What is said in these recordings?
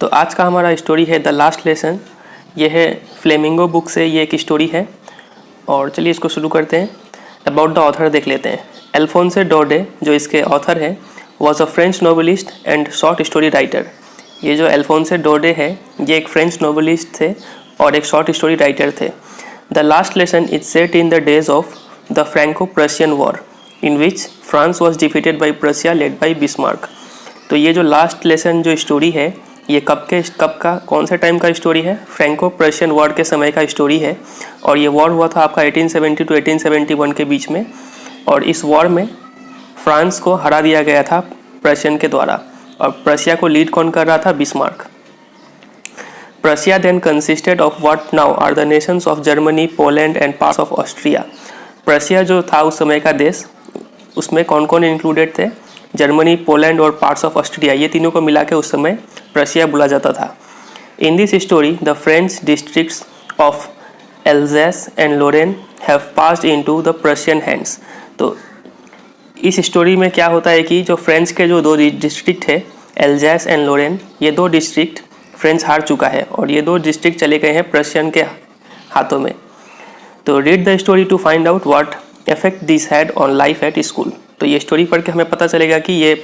तो आज का हमारा स्टोरी है द लास्ट लेसन। ये है फ्लेमिंगो बुक से, ये एक स्टोरी है और चलिए इसको शुरू करते हैं। अबाउट द ऑथर देख लेते हैं। अल्फोंसे डोडे जो इसके ऑथर हैं was a French novelist and short story writer. ये जो अल्फोंसे डोडे है ये एक फ्रेंच नोवेलिस्ट थे और एक शॉर्ट स्टोरी राइटर थे। The last lesson is set in the days of the Franco Prussian war in which France was defeated by Prussia led by Bismarck. तो ये जो लास्ट लेसन जो स्टोरी है ये कब का कौन से टाइम का स्टोरी है? फ्रैंको प्रशियन वॉर के समय का स्टोरी है और ये वॉर हुआ था आपका 1870 टू 1871 के बीच में। और इस वॉर में फ्रांस को हरा दिया गया था प्रशियन के द्वारा और प्रशिया को लीड कौन कर रहा था? Bismarck. Prussia then consisted of what now are the nations of Germany, Poland and parts of Austria. Prussia जो था उस समय का देश, उसमें कौन कौन इंक्लूडेड थे? जर्मनी, पोलैंड और पार्ट्स ऑफ ऑस्ट्रिया, ये तीनों को मिला के उस समय प्रशिया बोला जाता था। In this story the French districts of Alsace and Lorraine have passed into the Prussian hands. तो इस स्टोरी में क्या होता है कि जो फ्रेंच के जो दो डिस्ट्रिक्ट है एल्ज़ेस एंड लोरेन, ये दो डिस्ट्रिक्ट फ्रेंच हार चुका है और ये दो डिस्ट्रिक्ट चले गए हैं प्रशियन के हाथों में। तो read the story to find out what effect this had on life at school. तो ये स्टोरी पढ़ के हमें पता चलेगा कि ये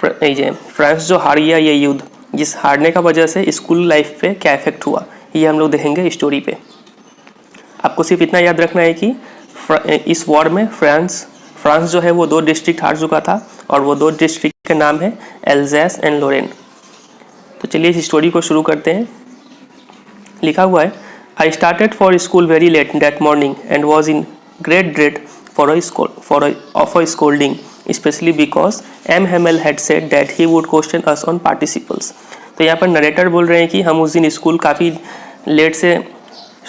फ्रांस जो हार गया ये युद्ध, जिस हारने का वजह से स्कूल लाइफ पे क्या इफेक्ट हुआ, ये हम लोग देखेंगे स्टोरी पे। आपको सिर्फ इतना याद रखना है कि इस वॉर में फ्रांस जो है वो दो डिस्ट्रिक्ट हार चुका था और वो दो डिस्ट्रिक्ट के नाम है एल्ज़ेस एंड लोरेन। तो चलिए इस स्टोरी को शुरू करते हैं। लिखा हुआ है, I started for school very let that morning and was in great dread of a scolding, especially because M. Hamel had said that he would question us on participles। तो यहाँ पर नरेटर बोल रहे हैं कि हम उस दिन स्कूल काफ़ी लेट से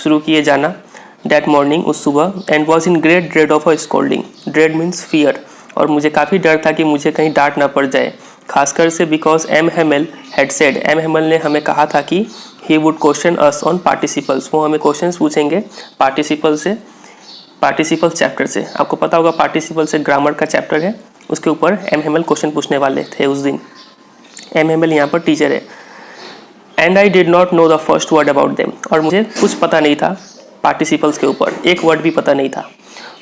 शुरू किए जाना, that morning उस सुबह, and was in great dread of a scolding। dread means fear, और मुझे काफ़ी डर था कि मुझे कहीं डांट ना पड़ जाए, खासकर से because M. Hamel had said, M. Hamel ने हमें कहा था कि he would question us on participles, वो हमें क्वेश्चंस पूछेंगे पार्टिसिपल्स चैप्टर से। आपको पता होगा पार्टिसिपल्स एक ग्रामर का चैप्टर है, उसके ऊपर एम हेमल क्वेश्चन पूछने वाले थे उस दिन। एम हेमल यहाँ पर टीचर है। And I did not know the first word about them, और मुझे कुछ पता नहीं था पार्टिसिपल्स के ऊपर, एक वर्ड भी पता नहीं था।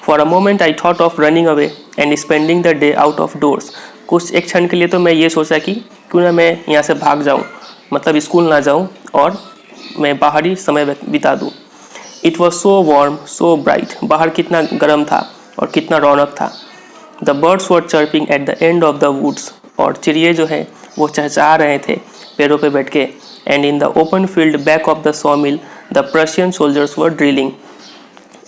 For a moment I thought of running away and spending the day out of doors. कुछ एक क्षण के लिए तो मैं ये सोचा कि क्यों ना मैं यहाँ से भाग जाऊँ, मतलब स्कूल ना जाऊँ और मैं बाहरी समय बिता दूँ। It was so warm so bright, बाहर कितना गर्म था और कितना रौनक था। The birds were chirping at the end of the woods, और चिड़िए जो है वो चहचहा रहे थे पेड़ों पे बैठ के। And in the open field back of the saw mill the Prussian soldiers were drilling,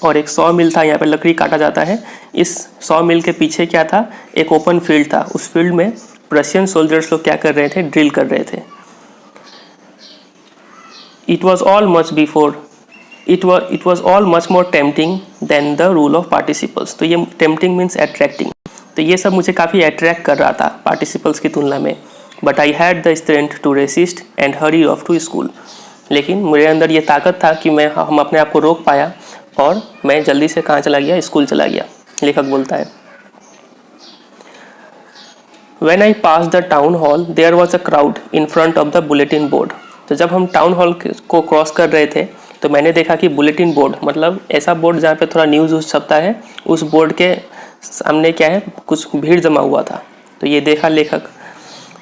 और एक सॉ मिल था, यहाँ पे लकड़ी काटा जाता है। इस सॉ मिल के पीछे क्या था? एक ओपन फील्ड था, उस फील्ड में प्रशियन सोल्जर्स लोग क्या कर रहे थे? ड्रिल कर रहे थे। It was all much more tempting than the rule of participles। तो ये tempting means attracting, तो ये सब मुझे काफ़ी अट्रैक्ट कर रहा था participles की तुलना में। But I had the strength to resist and hurry off to school। लेकिन मेरे अंदर ये ताकत था कि हम अपने आप को रोक पाया और मैं जल्दी से कहाँ चला गया? स्कूल चला गया। लेखक बोलता है, When I passed the town hall there was a crowd in front of the bulletin board। तो जब हम टाउन हॉल को क्रॉस कर रहे थे तो मैंने देखा कि बुलेटिन बोर्ड, मतलब ऐसा बोर्ड जहाँ पे थोड़ा न्यूज़ छपता है, उस बोर्ड के सामने क्या है? कुछ भीड़ जमा हुआ था। तो ये देखा लेखक,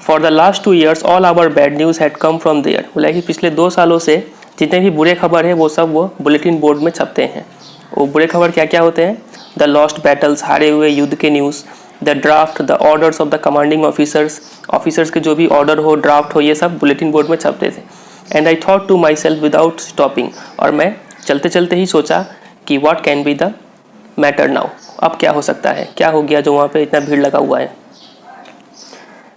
for the last 2 years all our bad news had come from there. बोला कि पिछले 2 सालों से जितने भी बुरे खबर है वो सब वो बुलेटिन बोर्ड में छपते हैं। वो बुरे खबर क्या क्या होते हैं? द लॉस्ट बैटल्स, हारे हुए युद्ध के news, the draft, the orders of the commanding officers के जो भी ऑर्डर हो, ड्राफ्ट हो, ये सब बुलेटिन बोर्ड में छपते थे। And I thought to myself without stopping, और मैं चलते चलते ही सोचा कि what can be the matter now, अब क्या हो सकता है, क्या हो गया जो वहाँ पे इतना भीड़ लगा हुआ है।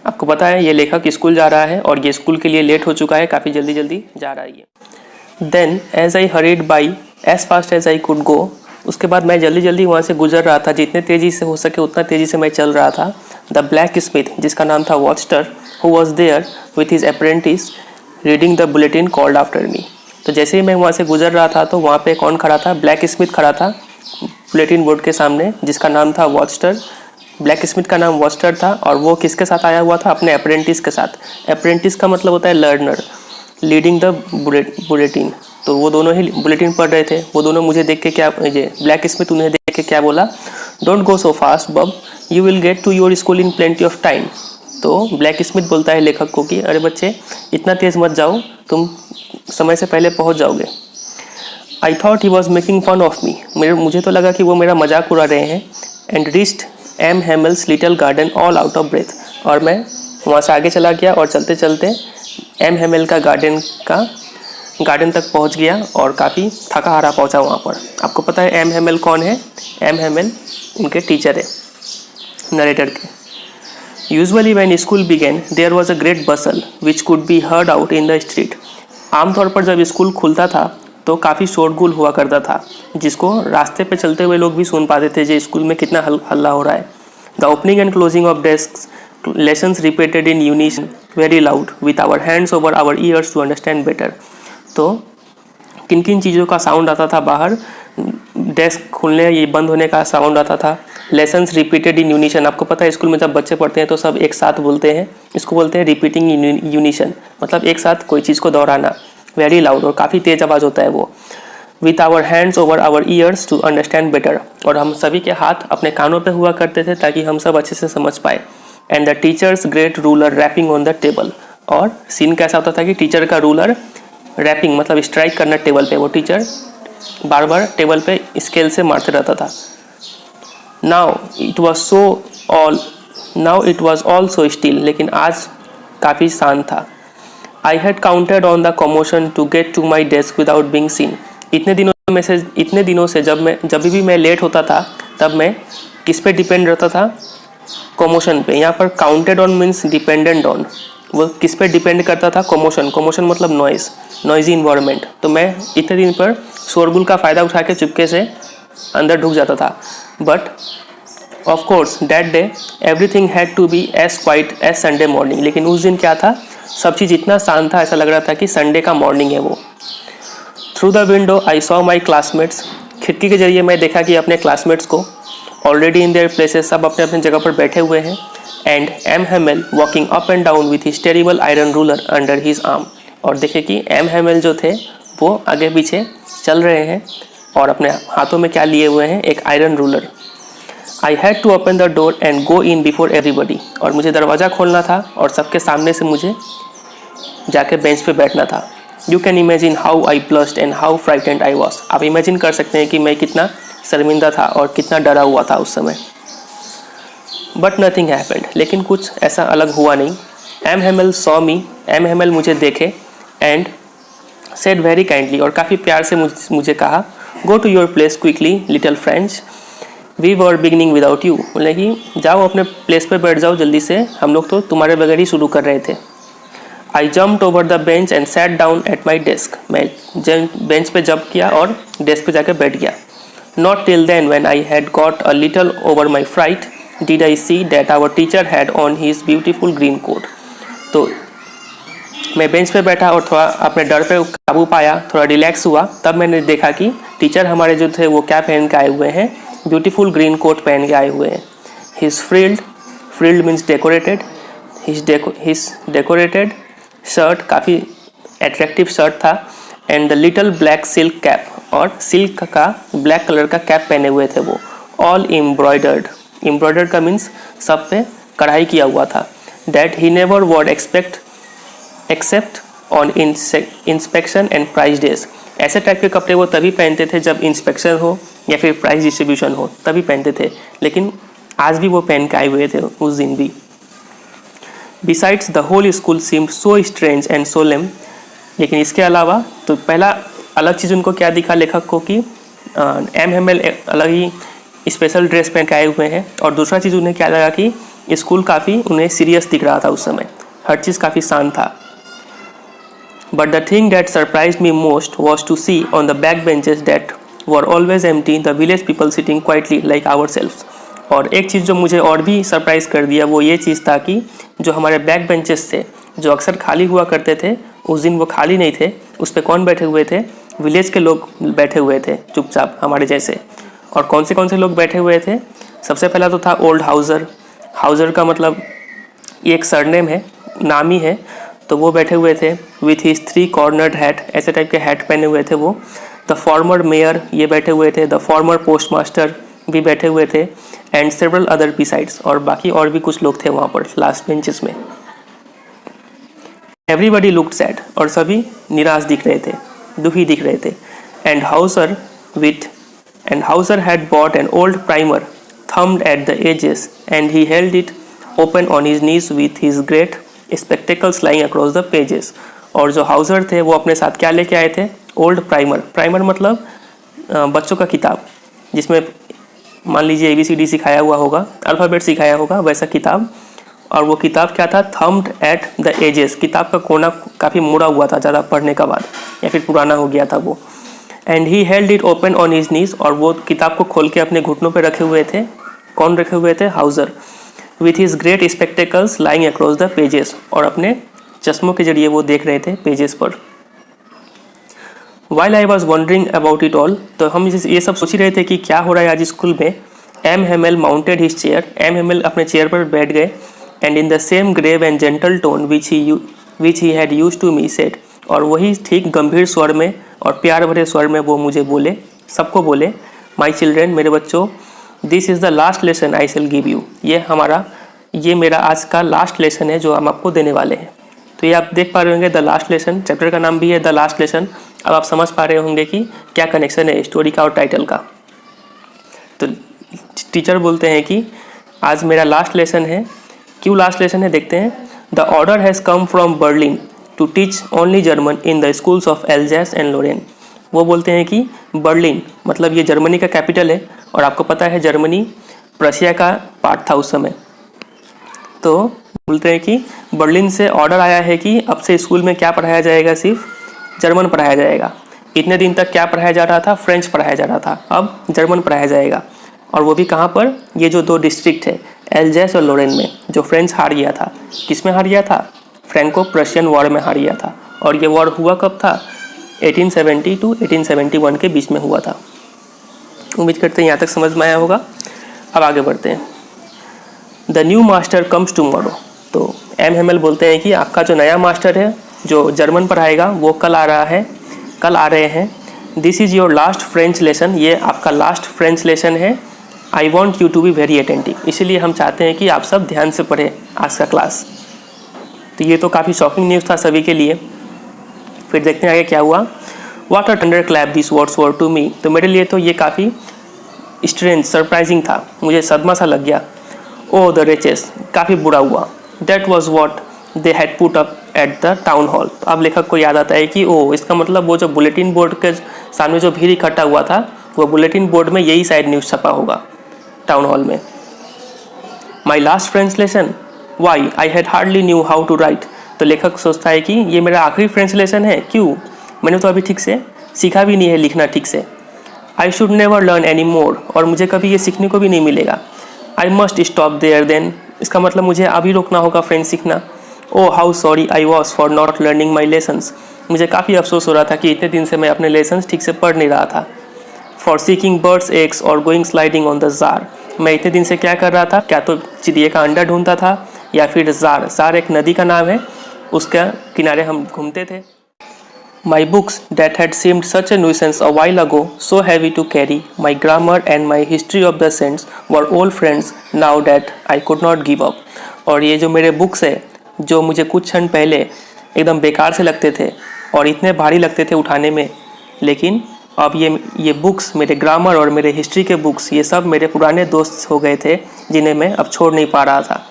आपको पता है ये लेखक स्कूल जा रहा है और ये स्कूल के लिए लेट हो चुका है, काफ़ी जल्दी जल्दी जा रहा है ये। Then as I hurried by as fast as I could go, उसके बाद मैं जल्दी जल्दी वहाँ से गुजर रहा था, जितने तेज़ी से हो सके उतना तेज़ी से मैं चल रहा था। द ब्लैक स्मिथ, जिसका नाम था Wachter, who was there with his apprentice reading the bulletin called after me. तो जैसे ही मैं वहाँ से गुजर रहा था तो वहाँ पे कौन खड़ा था? ब्लैक स्मिथ खड़ा था बुलेटिन बोर्ड के सामने, जिसका नाम था वॉचस्टर, ब्लैक स्मिथ का नाम वॉस्टर था और वो किसके साथ आया हुआ था? अपने अप्रेंटिस के साथ। अप्रेंटिस का मतलब होता है लर्नर, लीडिंग द बुलेटिन। तो वो दोनों ही बुलेटिन पढ़ रहे थे। वो दोनों मुझे देख के क्या, ये ब्लैक स्मिथ उन्हें देख के क्या बोला? Don't go so fast bub, you will get to your school in plenty of time. तो ब्लैक स्मिथ बोलता है लेखक को कि अरे बच्चे इतना तेज़ मत जाओ, तुम समय से पहले पहुंच जाओगे। I thought he was making fun of me, मुझे तो लगा कि वो मेरा मजाक उड़ा रहे हैं। And reached M Hamel's little garden all out of breath, और मैं वहाँ से आगे चला गया और चलते चलते एम हेमल का गार्डन तक पहुँच गया और काफ़ी थका हारा पहुँचा वहाँ पर। आपको पता है एम हेमल कौन है? एम हेमल उनके टीचर है, नरेटर के। Usually when school began there was a great bustle which could be heard out in the street. आमतौर पर जब स्कूल खुलता था तो काफ़ी शोरगुल हुआ करता था, जिसको रास्ते पे चलते हुए लोग भी सुन पाते थे जो स्कूल में कितना हल्ला हो रहा है। The opening and closing of desk, lessons repeated in unison very loud with our hands over our ears to understand better. तो किन किन चीज़ों का साउंड आता था बाहर? डेस्क खुलने ये बंद होने का साउंड आता था। लेसन्स रिपीटेड इन यूनिशन, आपको पता है स्कूल में जब बच्चे पढ़ते हैं तो सब एक साथ बोलते हैं, इसको बोलते हैं रिपीटिंग यूनिशन, मतलब एक साथ कोई चीज़ को दोहराना। वेरी लाउड, और काफ़ी तेज़ आवाज़ होता है वो। With our hands over our ears to understand better, और हम सभी के हाथ अपने कानों पे हुआ करते थे ताकि हम सब अच्छे से समझ पाए। And the teachers great ruler rapping on the table, और सीन कैसा होता था कि टीचर का रूलर रैपिंग मतलब स्ट्राइक करना टेबल पे, वो टीचर बार बार टेबल पे स्केल से मारते रहता था। Now it was all so still, लेकिन आज काफ़ी शांत था। I had counted on the commotion to get to my desk without being seen. इतने दिनों से जब भी मैं लेट होता था तब मैं किस पे डिपेंड रहता था? कमोशन पे। यहाँ पर counted on means dependent on, वो किस पे डिपेंड करता था? कमोशन मतलब नॉइजी इन्वायरमेंट। तो मैं इतने दिन पर शोरगुल का फ़ायदा उठा के चुपके से अंदर ढुक जाता था। But of course that day everything had to as quiet as Sunday morning, लेकिन उस दिन क्या था? सब चीज़ इतना शांत था, ऐसा लग रहा था कि संडे का मॉर्निंग है वो। Through the window I saw my classmates, खिड़की के जरिए मैं देखा कि अपने क्लासमेट्स को ऑलरेडी इन देयर प्लेसेस, सब अपने अपने जगह पर बैठे हुए हैं। And M Hamel walking up and down with his terrible iron ruler under his arm, और देखे कि एम हेमल जो थे वो आगे पीछे चल रहे हैं और अपने हाथों में क्या लिए हुए हैं? एक iron ruler. I had to open the door and go in before everybody, और मुझे दरवाज़ा खोलना था और सबके सामने से मुझे जाके बेंच पे बैठना था। You can imagine how I blushed and how frightened I was. आप इमेजिन कर सकते हैं कि मैं कितना शर्मिंदा था और कितना डरा हुआ था उस समय। बट नथिंग हैपेंड, लेकिन कुछ ऐसा अलग हुआ नहीं। M Hemal saw me, M Hemal मुझे देखे एंड सेड वेरी काइंडली, और काफ़ी प्यार से मुझे कहा, go to your place quickly little French, we were beginning without you. बोले कि जाओ अपने प्लेस पे बैठ जाओ जल्दी से, हम लोग तो तुम्हारे बगैर ही शुरू कर रहे थे। I jumped over the bench and sat down at my desk, मैं बेंच पे जंप किया और डेस्क पे जाकर बैठ गया। Not till then when I had got a little over my fright did I see that our teacher had on his beautiful green coat. तो मैं बेंच पे बैठा और थोड़ा अपने डर पे काबू पाया, थोड़ा रिलैक्स हुआ, तब मैंने देखा कि टीचर हमारे जो थे वो क्या पहन के आए हुए हैं? ब्यूटीफुल ग्रीन कोट पहन के आए हुए हैं। His frilled means decorated, his decorated shirt, काफ़ी एट्रैक्टिव शर्ट था। And the little black silk cap, और सिल्क का ब्लैक कलर का कैप पहने हुए थे वो। ऑल एम्ब्रॉयडर्ड का मीन्स सब पे कढ़ाई किया हुआ था। That he never wore except on inspection and prize days. ऐसे टाइप के कपड़े वो तभी पहनते थे जब इंस्पेक्शन हो या फिर प्राइज डिस्ट्रीब्यूशन हो, तभी पहनते थे, लेकिन आज भी वो पहन के आए हुए थे उस दिन भी। Besides the whole school seemed so strange and solemn, लेकिन इसके अलावा तो पहला अलग चीज़ उनको क्या दिखा लेखक को कि एम हेमल अलग ही स्पेशल ड्रेस पहन के आए हुए हैं, और दूसरा चीज़ उन्हें क्या लगा कि स्कूल काफ़ी उन्हें सीरियस दिख रहा था उस समय, हर चीज़ काफ़ी शांत था। But the thing that surprised me most was to see on the back benches that were always empty the village people sitting quietly like ourselves. और एक चीज़ जो मुझे और भी सरप्राइज कर दिया वो ये चीज़ था कि जो हमारे बैक बेंचेस थे जो अक्सर खाली हुआ करते थे, उस दिन वो खाली नहीं थे। उस पर कौन बैठे हुए थे? विलेज के लोग बैठे हुए थे चुपचाप हमारे जैसे। और कौन से लोग बैठे हुए थे? सबसे पहला तो था ओल्ड हाउज़र। हाउज़र का मतलब ये एक सरनेम है, नाम ही है। तो वो बैठे हुए थे विथ हिज 3 कॉर्नर्ड हैट, ऐसे टाइप के हैट पहने हुए थे वो। द फॉर्मर मेयर ये बैठे हुए थे, द फॉर्मर पोस्टमास्टर भी बैठे हुए थे, एंड सेवरल अदर बिसाइड्स, और बाकी और भी कुछ लोग थे वहाँ पर लास्ट बेंचेस में। एवरीबडी लुक्ड सैड, और सभी निराश दिख रहे थे, दुखी दिख रहे थे। And Hauser had bought an old primer thumbed at the edges and he held it open on his knees with his great spectacles lying across the pages। और जो हाउसर थे वो अपने साथ क्या लेके आए थे? Old primer. प्राइमर मतलब बच्चों का किताब, जिसमें मान लीजिए ABCD सिखाया हुआ होगा, अल्फ़ाबेट सिखाया होगा, वैसा किताब। और वो किताब क्या था? थम्ड एट द एजेस, किताब का कोना काफ़ी मुड़ा हुआ था ज़्यादा पढ़ने का बाद, या फिर पुराना हो गया था वो। And he held it open on his knees, और वो किताब को खोल के अपने घुटनों पे रखे हुए थे। कौन रखे हुए थे? Hauser. With his great spectacles lying across the pages, और अपने चश्मों के जरिए वो देख रहे थे पेजेस पर। While I was wondering about it all, तो हम ये सब सोच ही रहे थे कि क्या हो रहा है आज स्कूल में। M Hamel mounted his chair, M Hamel अपने चेयर पर बैठ गए। And in the same grave and gentle tone which he had used to me said, और वही ठीक गंभीर स्वर में और प्यार भरे स्वर में वो मुझे बोले, सबको बोले, माई चिल्ड्रेन, मेरे बच्चों, this is the last lesson I shell give you, ये मेरा आज का लास्ट लेसन है जो हम आपको देने वाले हैं। तो ये आप देख पा रहे होंगे, द लास्ट लेसन, चैप्टर का नाम भी है द लास्ट लेसन। अब आप समझ पा रहे होंगे कि क्या कनेक्शन है स्टोरी का और टाइटल का। तो टीचर बोलते हैं कि आज मेरा लास्ट लेसन है। क्यों लास्ट लेसन है देखते हैं। The order has come from Berlin to teach only German in the schools of Alsace and Lorraine. वो बोलते हैं कि बर्लिन मतलब ये जर्मनी का कैपिटल है, और आपको पता है जर्मनी प्रशिया का पार्ट था उस समय। तो बोलते हैं कि बर्लिन से ऑर्डर आया है कि अब से स्कूल में क्या पढ़ाया जाएगा? सिर्फ जर्मन पढ़ाया जाएगा। इतने दिन तक क्या पढ़ाया जा रहा था? फ्रेंच पढ़ाया जा रहा था, अब जर्मन पढ़ाया जाएगा। और वो भी कहाँ पर? ये जो 2 डिस्ट्रिक्ट है एल्जैस और लोरेन में, जो फ्रेंच हार गया था। किस में हार गया था? फ्रैंको प्रशियन वॉर में हार गया था। और ये वॉर हुआ कब था? 1870 टू 1871 के बीच में हुआ था। उम्मीद करते हैं यहाँ तक समझ में आया होगा। अब आगे बढ़ते हैं। The new master comes tomorrow, तो एम हेमेल बोलते हैं कि आपका जो नया मास्टर है जो जर्मन पढ़ाएगा वो कल आ रहे हैं। This is your last French lesson, ये आपका लास्ट फ्रेंच लेसन है। I want you to be very attentive, इसीलिए हम चाहते हैं कि आप सब ध्यान से पढ़ें आज का क्लास। तो ये तो काफ़ी शॉकिंग न्यूज़ था सभी के लिए। फिर देखते हैं आगे क्या हुआ। What a thunder clap this words were to me, तो मेरे लिए तो ये काफ़ी स्ट्रेंज सरप्राइजिंग था, मुझे सदमा सा लग गया। ओ द रिचेस, काफ़ी बुरा हुआ। That was what they had put up at the town hall. तो अब लेखक को याद आता है कि ओ, इसका मतलब वो जो बुलेटिन बोर्ड के सामने जो भीड़ इकट्ठा हुआ था, वो बुलेटिन बोर्ड में यही शायद न्यूज़ छपा होगा टाउन हॉल में। My last French lesson, why I had hardly knew how to write. तो लेखक सोचता है कि ये मेरा आखिरी फ्रेंच लेसन है, क्यों? मैंने तो अभी ठीक से सीखा भी नहीं है लिखना ठीक से। I should never learn any more, और मुझे कभी ये सीखने को भी नहीं मिलेगा। I must stop there then, इसका मतलब मुझे अभी रोकना होगा फ्रेंच सीखना। Oh how sorry I was for not learning my lessons, मुझे काफ़ी अफसोस हो रहा था कि इतने दिन से मैं अपने लेसन्स ठीक से पढ़ नहीं रहा था। फॉर सीकिंग बर्ड्स एग्स और going sliding on the jar, मैं इतने दिन से क्या कर रहा था? क्या तो चिड़िया का अंडा ढूंढता था, या फिर जार एक नदी का नाम है, उसके किनारे हम घूमते थे। My books that had seemed such a nuisance a while ago, so heavy to carry, my grammar and my history of the saints were old friends now that I could not give up। और ये जो मेरे books है जो मुझे कुछ क्षण पहले एकदम बेकार से लगते थे और इतने भारी लगते थे उठाने में, लेकिन अब ये बुक्स, मेरे ग्रामर और मेरे हिस्ट्री के बुक्स, ये सब मेरे पुराने दोस्त हो गए थे जिन्हें मैं अब छोड़ नहीं पा रहा था।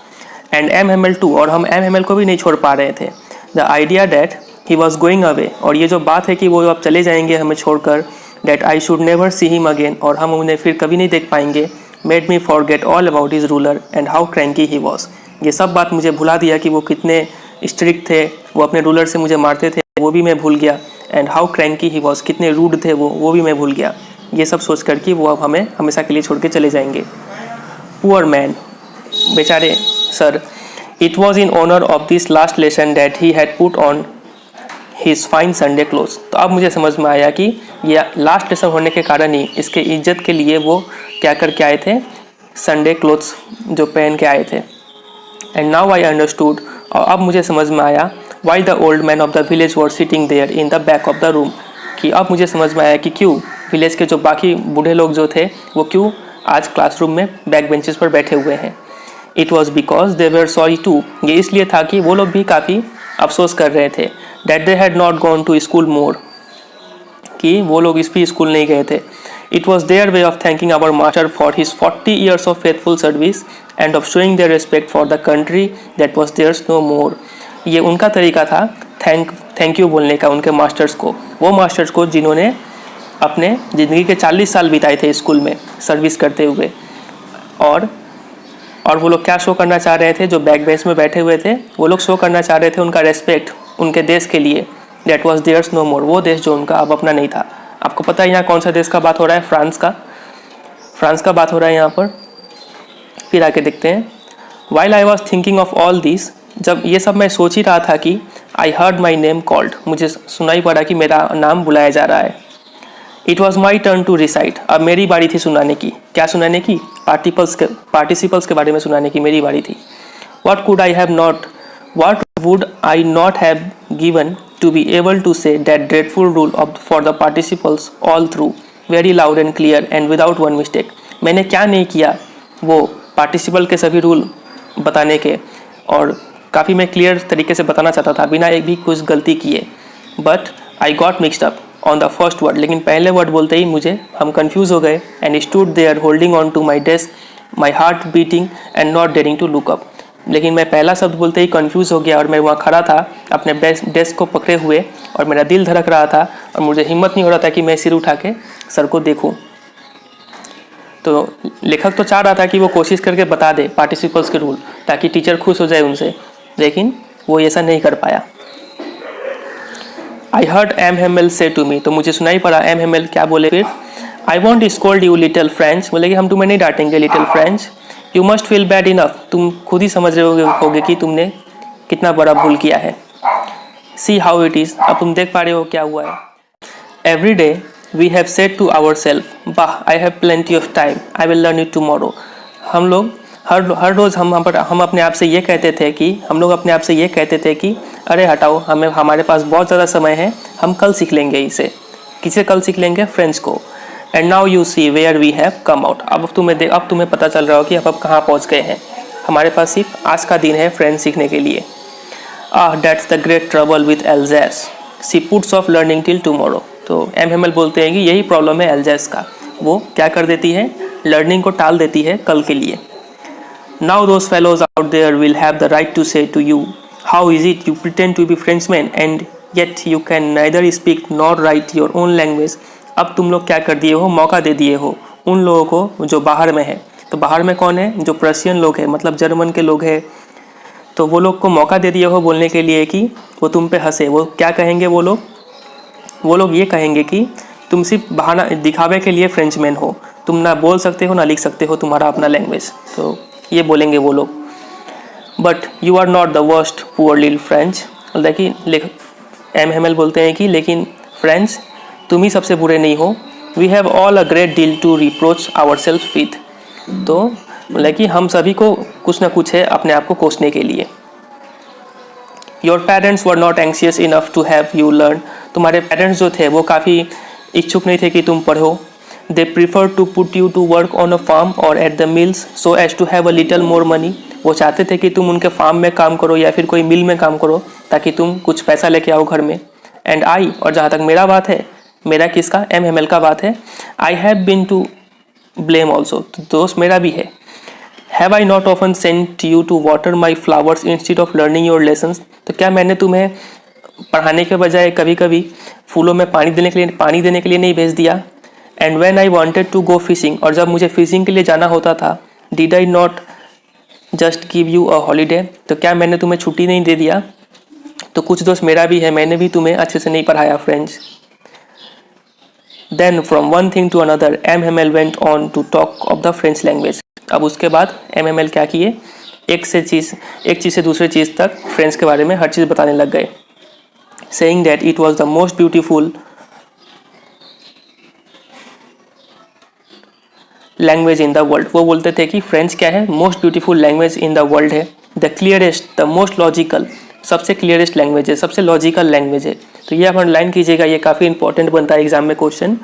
एंड एम हेमेल टू, और हम एम हेमेल को भी नहीं छोड़ पा रहे थे। The idea that he was going away, और ये जो बात है कि वो अब चले जाएंगे हमें छोड़कर, that I should never see him again, और हम उन्हें फिर कभी नहीं देख पाएंगे, made me forget all about his ruler and how cranky he was. ये सब बात मुझे भुला दिया कि वो कितने स्ट्रिक्ट थे, वो अपने रूलर से मुझे मारते थे, वो भी मैं भूल गया। And how cranky he was, कितने रूड थे वो भी मैं भूल गया। ये सब सोच कर कि वो अब हमें हमेशा के लिए छोड़ के चले जाएंगे। पुअर मैन, बेचारे sir, it was in honour of this last lesson that he had put on his fine Sunday cloth. तो अब मुझे समझ में आया कि यह लास्ट लेसन होने के कारण ही इसके इज्जत के लिए वो क्या करके आए थे, संडे क्लोथ्स जो पहन के आए थे। एंड नाउ आई अंडरस्टूड, और अब मुझे समझ में आया, why the old man of the village were sitting there in the back of the room, कि अब मुझे समझ में आया कि क्यों विलेज के जो बाकी बूढ़े लोग जो थे वो क्यों आज क्लासरूम में बैक बेंचेस पर बैठे हुए हैं। It was because they were sorry too, ये इसलिए था कि वो लोग भी काफ़ी अफसोस कर रहे थे, that they had not gone to school more, कि वो लोग इस भी स्कूल नहीं गए थे। It was their way of thanking our master for his 40 years of faithful service and of showing their respect for the country that was theirs no more. ये उनका तरीका था थैंक यू बोलने का उनके मास्टर्स को, वो मास्टर्स को जिन्होंने अपने ज़िंदगी के 40 साल बिताए थे स्कूल में सर्विस करते हुए। और वो लोग क्या शो करना चाह रहे थे, जो बैक बेंच में बैठे हुए थे वो लोग शो करना चाह रहे थे उनका रेस्पेक्ट उनके देश के लिए, दैट वॉज देयर्स नो मोर, वो देश जो उनका अब अपना नहीं था। आपको पता है यहाँ कौन सा देश का बात हो रहा है? फ्रांस का बात हो रहा है यहाँ पर। फिर आके देखते हैं, while I was thinking of all this, जब ये सब मैं सोच ही रहा था कि I heard my name called, मुझे सुनाई पड़ा कि मेरा नाम बुलाया जा रहा है। It was my turn to recite, अब मेरी बारी थी सुनाने की। क्या सुनाने की? पार्टिसिपल्स के बारे में सुनाने की मेरी बारी थी। What would I not have given to be able to say that dreadful rule for the participles all through very loud and clear and without one mistake। मैंने क्या नहीं किया वो पार्टिसिपल के सभी रूल बताने के, और काफ़ी मैं क्लियर तरीके से बताना चाहता था बिना एक भी कुछ गलती किए। But I got mixed up on the first word, लेकिन पहले वर्ड बोलते ही हम कंफ्यूज हो गए। And stood there holding on to my desk, my heart beating and not daring to look up. लेकिन मैं पहला शब्द बोलते ही कंफ्यूज हो गया और मैं वहाँ खड़ा था अपने डेस्क को पकड़े हुए, और मेरा दिल धड़क रहा था और मुझे हिम्मत नहीं हो रहा था कि मैं सिर उठा के सर को देखूं। तो लेखक तो चाह रहा था कि वो कोशिश करके बता दे पार्टिसिपल्स के रूल, ताकि टीचर खुश हो जाए उनसे, लेकिन वो ऐसा नहीं कर पाया। आई हर्ड एम हेमल से टू मी, तो मुझे सुनाई पड़ा एम हेमल क्या बोले फिर। I won't scold you little French, बोले कि हम तुम्हें नहीं डांटेंगे little French. You must feel bad enough, तुम खुद ही समझ रहे होगे कि तुमने कितना बड़ा भूल किया है। सी हाउ इट इज़, अब तुम देख पा रहे हो क्या हुआ है। Every day we have said to our self, वाह I have plenty of time, I will learn it tomorrow. हम लोग हर रोज़ हम अपने आप से ये कहते थे कि अरे हटाओ, हमारे पास बहुत ज़्यादा समय है, हम कल सीख लेंगे इसे। किसे कल सीख लेंगे? फ्रेंच को। And now you see where we have come out, अब तुम्हें पता चल रहा हो कि अब कहाँ पहुँच गए हैं। हमारे पास सिर्फ आज का दिन है फ्रेंच सीखने के लिए। That's the great trouble with Alsace, she puts off learning till tomorrow. तो एम हेमल बोलते हैं कि यही प्रॉब्लम है एल्जैस का, वो क्या कर देती है, लर्निंग को टाल देती है कल के लिए। Now those fellows out there will have the right to say to you, how is it you pretend to be Frenchman and yet you can neither speak nor write your own language. अब तुम लोग क्या कर दिए हो, मौका दे दिए हो उन लोगों को जो बाहर में है। तो बाहर में कौन है? जो प्रशियन लोग हैं, मतलब जर्मन के लोग हैं। तो वो लोग को मौका दे दिए हो बोलने के लिए कि वो तुम पे हंसे। वो क्या कहेंगे? वो लोग ये कहेंगे कि तुम सिर्फ बहाना दिखावे के लिए फ्रेंचमैन हो, तुम ना बोल सकते हो ना लिख सकते हो तुम्हारा अपना लैंग्वेज। तो ये बोलेंगे वो लोग। But you are not the worst poor little French, देखिए एम हेमल बोलते हैं कि लेकिन फ्रेंच तुम ही सबसे बुरे नहीं हो। We have all a great deal to reproach ourself with, तो मतलब कि हम सभी को कुछ ना कुछ है अपने आप को कोसने के लिए। Your parents were not anxious enough to have you learn, तुम्हारे पेरेंट्स जो थे वो काफ़ी इच्छुक नहीं थे कि तुम पढ़ो। They prefer to put you to work on a farm और at the mills so as to have a little more money, वो चाहते थे कि तुम उनके फार्म में काम करो या फिर कोई मिल में काम करो ताकि तुम कुछ पैसा लेके आओ घर में। एंड आई, और जहाँ तक मेरा बात है, मेरा किसका? एम हेमल का बात है। I have been to blame also, तो दोस्त मेरा भी है। Have I not often sent you to water my flowers instead of learning your lessons, तो क्या मैंने तुम्हें पढ़ाने के बजाय कभी कभी फूलों में पानी देने के लिए नहीं भेज दिया? And when I wanted to go fishing, और जब मुझे फिशिंग के लिए जाना होता था, did I not just give you a holiday, तो क्या मैंने तुम्हें छुट्टी नहीं दे दिया? तो कुछ दोस्त मेरा भी है, मैंने भी तुम्हें अच्छे से नहीं पढ़ाया French. Then from one thing to another, M.M.L. went on to talk of the French language. अब उसके बाद M.M.L. क्या किए? एक चीज़ से दूसरे चीज़ तक फ्रेंच के बारे में हर चीज़ बताने लग गए। Saying that it was the most beautiful language in the world. वो बोलते थे कि फ्रेंच क्या है, most beautiful language in the world है, the clearest, the most logical, सबसे क्लियरेस्ट लैंग्वेज है, सबसे लॉजिकल लैंग्वेज है। तो ये आप अंडरलाइन कीजिएगा, ये काफ़ी इंपॉर्टेंट बनता है एग्जाम में question.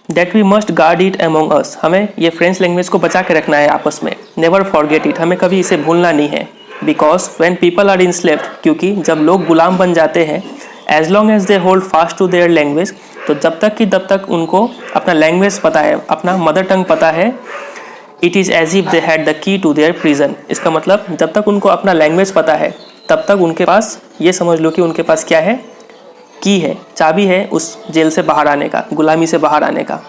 That we must guard it among us, हमें ये फ्रेंच लैंग्वेज को बचा के रखना है आपस में। नेवर फॉरगेट इट, हमें कभी इसे भूलना नहीं है। Because when people are enslaved, क्योंकि जब लोग गुलाम बन जाते हैं, as long as they hold fast to their language, तो जब तक कि तब तक उनको अपना लैंग्वेज पता है, अपना मदर टंग पता है, it is as if they had the key to their prison. इसका मतलब जब तक उनको अपना लैंग्वेज पता है तब तक उनके पास, ये समझ लो कि उनके पास क्या है, की है, चाबी है उस जेल से बाहर आने का, गुलामी से बाहर आने का।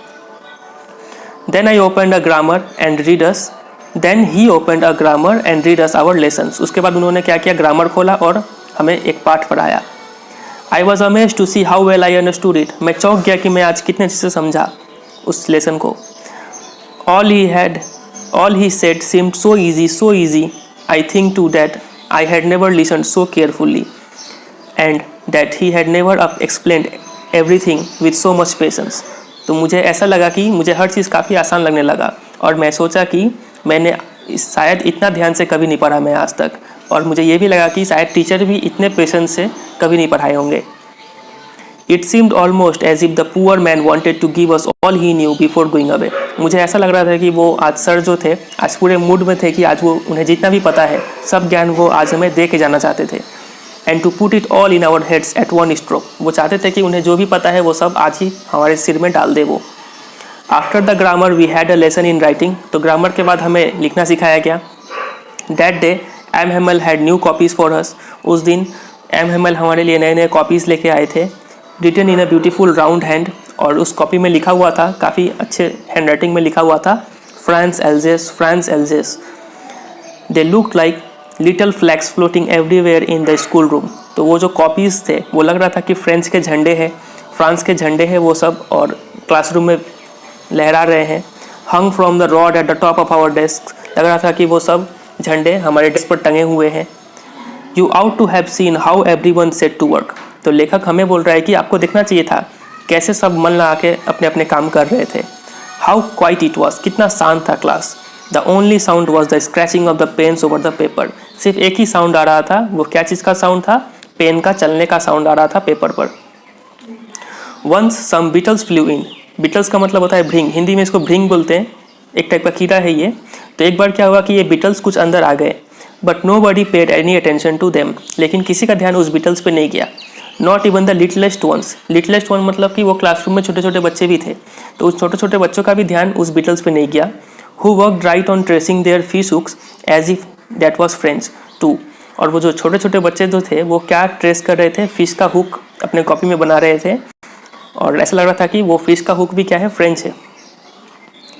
Then I open a grammar and read us, then he open a grammar and read us our lessons. उसके बाद उन्होंने क्या किया, ग्रामर खोला और हमें एक पाठ पढ़ाया। I was amazed to see how well I understood it, मैं चौंक गया कि मैं आज कितने अच्छे से समझा उस लेसन को। All he said seemed so easy, I think too that I had never listened so carefully and that he had never explained everything with so much patience. तो मुझे ऐसा लगा कि मुझे हर चीज़ काफ़ी आसान लगने लगा और मैं सोचा कि मैंने शायद इतना ध्यान से कभी नहीं पढ़ा मैं आज तक, और मुझे ये भी लगा कि शायद टीचर भी इतने पेशेंस से कभी नहीं पढ़ाए होंगे। It seemed almost as if the poor man wanted to give us all he knew before going away. मुझे ऐसा लग रहा था कि वो आज सर जो थे आज पूरे मूड में थे कि आज वो उन्हें जितना भी पता है सब ज्ञान वो आज हमें दे के जाना चाहते थे। And to put it all in our heads at one stroke, वो चाहते थे कि उन्हें जो भी पता है वो सब आज ही हमारे सिर में डाल दे वो। After the grammar we had a lesson in writing, तो ग्रामर के बाद हमें लिखना सिखाया गया। That day M Hamel had new copies for us, उस दिन एम हेमल हमारे लिए नए नए कॉपीज़ लेके आए थे। Written in a beautiful round hand, और उस कॉपी में लिखा हुआ था, काफ़ी अच्छे हैंड राइटिंग में लिखा हुआ था, France Alsace, France Alsace. They look like little flags floating everywhere in the school room. तो वो जो कॉपीज़ थे वो लग रहा था कि फ्रेंच के झंडे हैं, फ्रांस के झंडे हैं वो सब, और क्लासरूम में लहरा रहे हैं। Hung from the rod at the top of our desk, लग रहा था कि वो सब झंडे हमारे डेस्क पर टंगे हुए हैं। You ought to have seen how everyone set to work, तो लेखक हमें बोल रहा है कि आपको देखना चाहिए था कैसे सब मन लगा के अपने अपने काम कर रहे थे। हाउ क्वाइट इट वॉज, कितना शांत था class. The only sound was the scratching of the pens over the paper, सिर्फ एक ही साउंड आ रहा था, वो क्या चीज़ का साउंड था, पेन का चलने का साउंड आ रहा था पेपर पर। वंस सम बीटल्स फ्लू इन, बीटल्स का मतलब होता है भृंग, हिंदी में इसको भृंग बोलते हैं, एक टाइप का कीड़ा है ये। तो एक बार क्या हुआ कि ये बीटल्स कुछ अंदर आ गए, but nobody paid any attention to them, लेकिन किसी का ध्यान उस बीटल्स पे नहीं गया। Not even the littlest ones, littlest one मतलब कि वो क्लासरूम में छोटे छोटे बच्चे भी थे, तो उस छोटे छोटे बच्चों का भी ध्यान उस बीटल्स पे नहीं गया। Who worked right on tracing their fish hooks as if that was French too, और वो जो छोटे छोटे बच्चे जो थे वो क्या ट्रेस कर रहे थे, फिश का हुक अपने कॉपी में बना रहे थे, और ऐसा लग रहा था कि वो फिश का हुक भी क्या है, फ्रेंच है।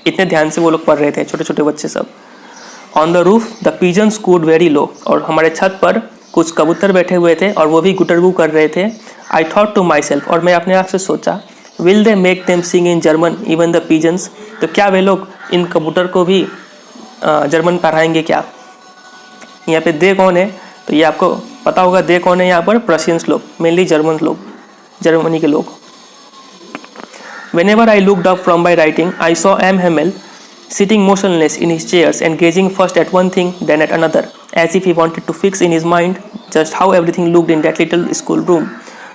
इतने ध्यान से वो लोग पढ़ रहे थे छोटे छोटे बच्चे सब। On the roof the pigeons cooed very low, और हमारे छत पर कुछ कबूतर बैठे हुए थे और वो भी गुटरगू कर रहे थे। I thought to myself, और मैं अपने आप से सोचा, will they make them sing in German even the pigeons, तो क्या वे लोग इन कबूतर को भी जर्मन पढ़ाएंगे क्या। यहाँ पे दे कौन है, तो ये आपको पता होगा दे कौन है, यहाँ पर प्रशियंस लोग, मेनली जर्मन लोग, जर्मनी के लोग। Whenever I looked up from my writing, I saw M. Hamel sitting motionless in his chairs and gazing first at one thing, then at another, as if he wanted to fix in his mind just how everything looked in that little school room.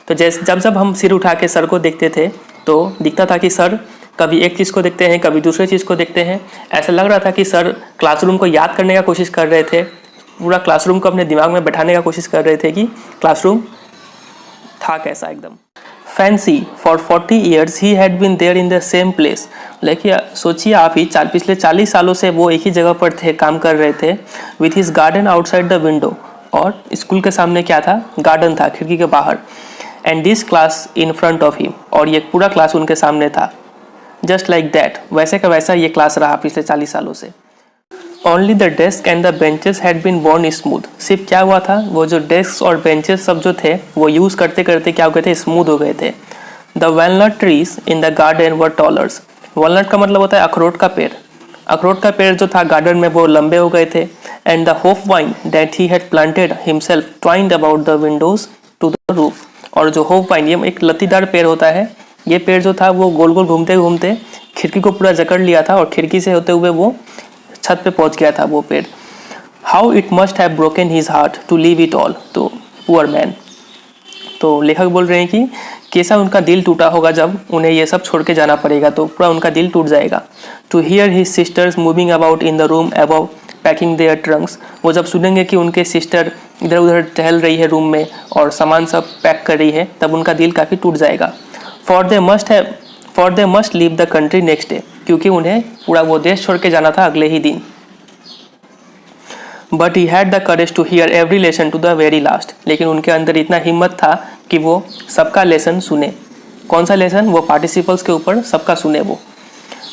तो जब हम सिर उठा के sir को देखते थे तो दिखता था कि सर कभी एक चीज़ को देखते हैं, कभी दूसरी चीज़ को देखते हैं। ऐसा लग रहा था कि सर क्लासरूम को याद करने का कोशिश कर रहे थे, पूरा क्लासरूम को अपने दिमाग में बैठाने का कोशिश कर रहे थे कि क्लासरूम था कैसा एकदम। Fancy for 40 years he had been there in the same place, लेकिन सोचिए आप ही पिछले 40 सालों से वो एक ही जगह पर थे, काम कर रहे थे। With his garden outside the window, और स्कूल के सामने क्या था, गार्डन था खिड़की के बाहर। And this class in front of him, और ये पूरा क्लास उनके सामने था। जस्ट लाइक दैट, वैसे का वैसा ये क्लास रहा पिछले 40 सालों से। Only the desk and the benches had been worn smooth, सिर्फ क्या हुआ था, वो जो डेस्क और बेंचेस सब जो थे वो यूज़ करते करते क्या हो गए थे, स्मूथ हो गए थे। The walnut trees in the garden were taller, walnut का मतलब होता है अखरोट का पेड़, अखरोट का पेड़ जो था गार्डन में वो लंबे हो गए थे। And the hop vine that he had planted himself twined about the windows to the roof, और जो होफ वाइन ये एक लतीदार पेड़ होता है, ये पेड़ जो था वो गोल गोल घूमते घूमते खिड़की को पूरा जकड़ लिया था और खिड़की से होते हुए वो छत पे पहुंच गया था वो पेड़। How it must have broken his heart to leave it all, तो पुअर मैन। तो लेखक बोल रहे हैं कि कैसा उनका दिल टूटा होगा जब उन्हें ये सब छोड़ के जाना पड़ेगा, तो पूरा उनका दिल टूट जाएगा। To hear his sisters moving about in the room above packing their trunks, वो जब सुनेंगे कि उनके सिस्टर इधर उधर टहल रही है रूम में और सामान सब पैक कर रही है, तब उनका दिल काफ़ी टूट जाएगा। For they must leave the country next day, क्योंकि उन्हें पूरा वो देश छोड़ के जाना था अगले ही दिन। But he had the courage to hear every lesson to the very last, लेकिन उनके अंदर इतना हिम्मत था कि वो सबका लेसन सुने। कौन सा लेसन? वो पार्टिसिपल्स के ऊपर सबका सुने वो।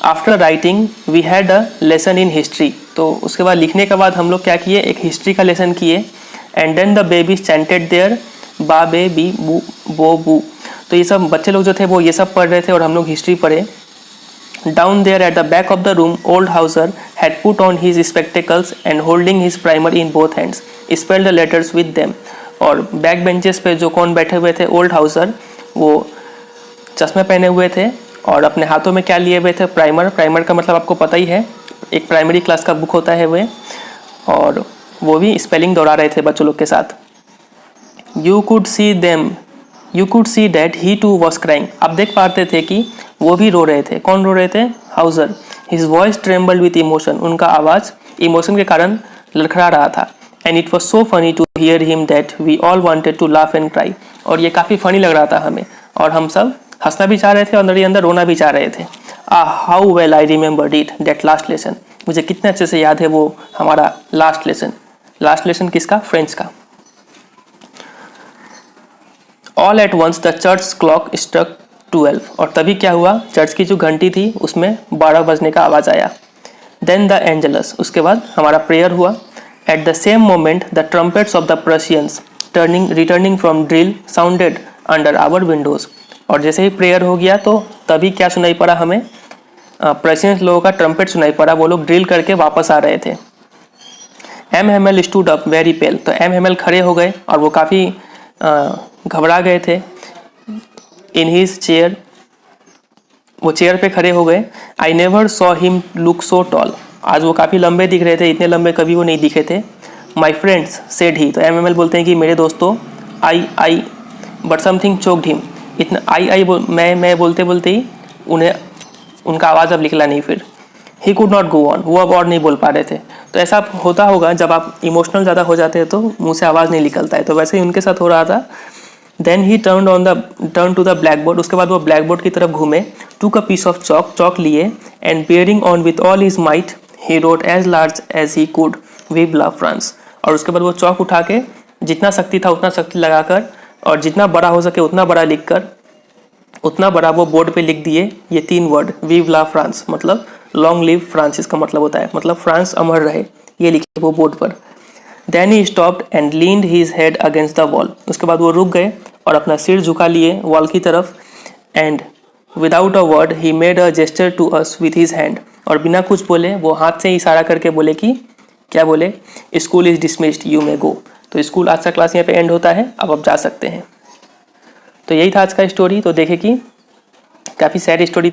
After writing we had a lesson in history, तो उसके बाद लिखने के बाद हम लोग क्या किए, एक हिस्ट्री का लेसन किए। And then the babies chanted their ba be B बू बो बू, तो ये सब बच्चे लोग जो थे वो ये सब पढ़ रहे थे और हम लोग हिस्ट्री पढ़े। Down there at the back of the room, old Hauser had put on his spectacles and holding his primer in both hands, spelled the letters with them. और बैक बेंचेस पे जो कौन बैठे हुए थे, ओल्ड हाउसर, वो चश्मे पहने हुए थे और अपने हाथों में क्या लिए हुए थे, प्राइमर। प्राइमर का मतलब आपको पता ही है, एक प्राइमरी क्लास का बुक होता है वे, और वो भी स्पेलिंग दोहरा रहे थे बच्चों लोग के साथ। You could see that he too was crying. आप देख पाते थे कि वो भी रो रहे थे। कौन रो रहे थे? Hauser. His voice trembled with emotion. उनका आवाज़ इमोशन के कारण लड़खड़ा रहा था। And it was so funny to hear him that we all wanted to laugh and cry. और ये काफ़ी फनी लग रहा था हमें, और हम सब हंसना भी चाह रहे थे और अंदर ही अंदर रोना भी चाह रहे थे। How well I remembered it, that last lesson. मुझे कितने अच्छे से याद है वो हमारा लास्ट लेसन। लास्ट लेसन किसका? फ्रेंच का। All at once the church clock struck 12, और तभी क्या हुआ, चर्च की जो घंटी थी उसमें 12 बजने का आवाज़ आया। देन द एंजलस, उसके बाद हमारा प्रेयर हुआ। At the same moment the trumpets of the Prussians returning from drill sounded under our windows, और जैसे ही प्रेयर हो गया तो तभी क्या सुनाई पड़ा हमें, प्रशियंस लोगों का ट्रम्पेट सुनाई पड़ा, वो लोग ड्रिल करके वापस आ रहे थे। M Hamel stood up very pale, तो एम हेमल खड़े हो गए और वो काफ़ी घबरा गए थे। इन हिज चेयर, वो चेयर पे खड़े हो गए। I never saw him look so tall, आज वो काफ़ी लंबे दिख रहे थे, इतने लंबे कभी वो नहीं दिखे थे। माई फ्रेंड्स सेड ही, तो एम बोलते हैं कि मेरे दोस्तों, आई बट समथिंग चोक्ड हिम, इतना आई मैं बोलते बोलते ही उन्हें उनका आवाज़ अब निकला नहीं। फिर he could not go on, वो अब और नहीं बोल पा रहे थे। तो ऐसा होता होगा जब आप इमोशनल ज़्यादा हो जाते हैं तो मुंह से आवाज़ नहीं निकलता है, तो वैसे ही उनके साथ हो रहा था। Then he turn to the black board, उसके बाद वो ब्लैक बोर्ड की तरफ घूमे। Took a piece of chalk लिए, and bearing on with all his might he wrote as large as he could we love France, और उसके बाद वो चॉक उठा के जितना शक्ति था उतना शक्ति लगाकर और जितना बड़ा हो सके उतना बड़ा लिखकर, उतना बड़ा वो बोर्ड पे लिख दिए ये 3 वर्ड, वी लव फ्रांस, मतलब लॉन्ग लिव फ्रांस इसका मतलब होता है, मतलब फ्रांस अमर रहे, ये लिखे वो बोर्ड पर। Then he stopped and leaned his head against the wall, उसके बाद वो रुक गए और अपना सिर झुका लिए वॉल की तरफ। And without a word he made a gesture to us with his hand, और बिना कुछ बोले वो हाथ से इशारा करके बोले कि क्या बोले, school is dismissed you may go, तो स्कूल आज का क्लास यहाँ पे एंड होता है, अब आप जा सकते हैं। तो यही था आज का स्टोरी। तो देखे कि काफ़ी सैड स्टोरी